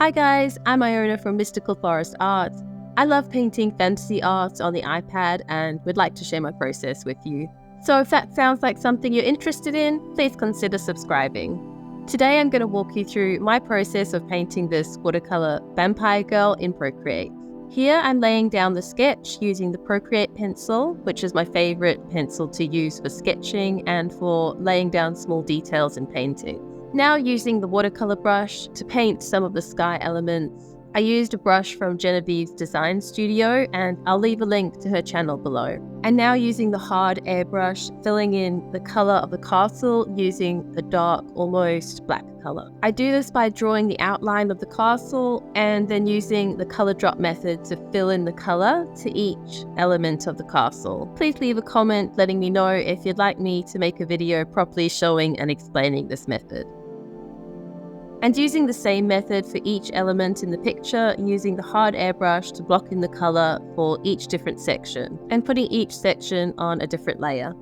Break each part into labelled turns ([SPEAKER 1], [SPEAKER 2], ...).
[SPEAKER 1] Hi guys, I'm Iona from Mystical Forest Art. I love painting fantasy art on the iPad and would like to share my process with you. So if that sounds like something you're interested in, please consider subscribing. Today I'm going to walk you through my process of painting this watercolor vampire girl in Procreate. Here I'm laying down the sketch using the Procreate pencil, which is my favorite pencil to use for sketching and for laying down small details in painting. Now using the watercolor brush to paint some of the sky elements. I used a brush from Genevieve's design studio and I'll leave a link to her channel below. And now using the hard airbrush, filling in the color of the castle using a dark, almost black color. I do this by drawing the outline of the castle and then using the color drop method to fill in the color to each element of the castle. Please leave a comment letting me know if you'd like me to make a video properly showing and explaining this method. And using the same method for each element in the picture, using the hard airbrush to block in the color for each different section, and putting each section on a different layer.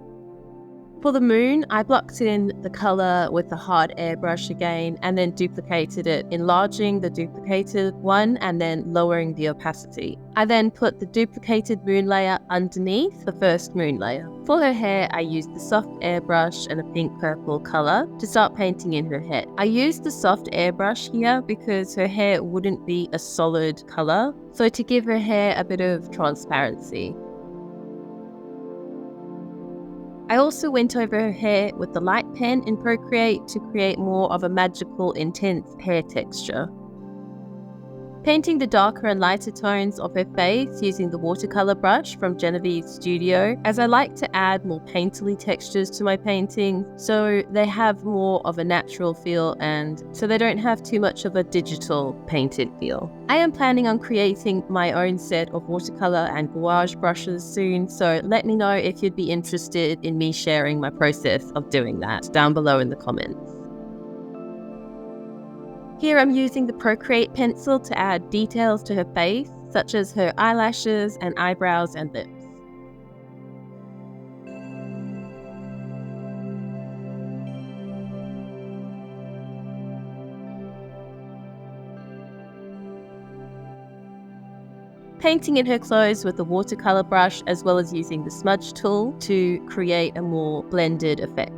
[SPEAKER 1] For the moon, I blocked in the color with the hard airbrush again, and then duplicated it, enlarging the duplicated one and then lowering the opacity. I then put the duplicated moon layer underneath the first moon layer. For her hair, I used the soft airbrush and a pink-purple color to start painting in her head. I used the soft airbrush here because her hair wouldn't be a solid color, so to give her hair a bit of transparency. I also went over her hair with the light pen in Procreate to create more of a magical, intense hair texture. Painting the darker and lighter tones of her face using the watercolor brush from Genevieve's studio, as I like to add more painterly textures to my paintings so they have more of a natural feel and so they don't have too much of a digital painted feel. I am planning on creating my own set of watercolor and gouache brushes soon, so let me know if you'd be interested in me sharing my process of doing that down below in the comments. Here I'm using the Procreate pencil to add details to her face, such as her eyelashes and eyebrows and lips. Painting in her clothes with the watercolor brush as well as using the smudge tool to create a more blended effect.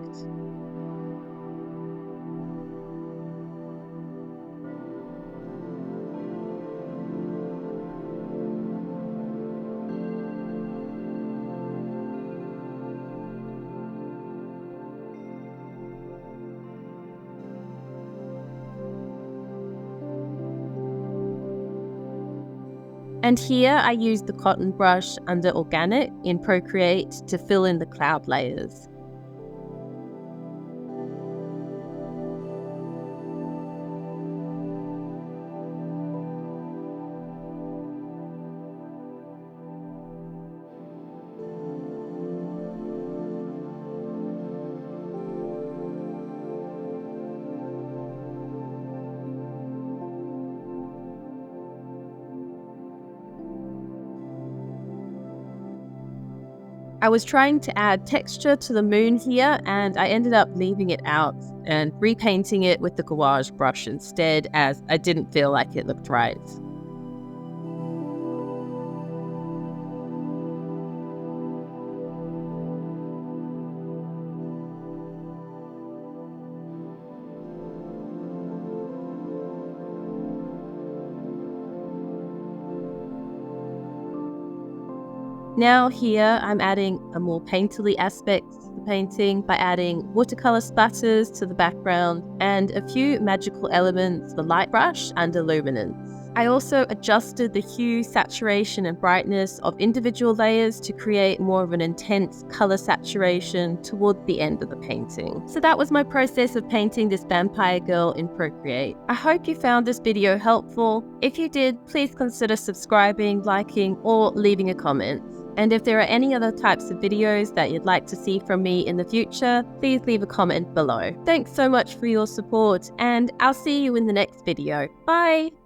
[SPEAKER 1] And here I used the cotton brush under Organic in Procreate to fill in the cloud layers. I was trying to add texture to the moon here and I ended up leaving it out and repainting it with the gouache brush instead as I didn't feel like it looked right. Now here I'm adding a more painterly aspect to the painting by adding watercolor splatters to the background and a few magical elements, the light brush and luminance. I also adjusted the hue, saturation and brightness of individual layers to create more of an intense color saturation toward the end of the painting. So that was my process of painting this vampire girl in Procreate. I hope you found this video helpful. If you did, please consider subscribing, liking or leaving a comment. And if there are any other types of videos that you'd like to see from me in the future, please leave a comment below. Thanks so much for your support and I'll see you in the next video. Bye!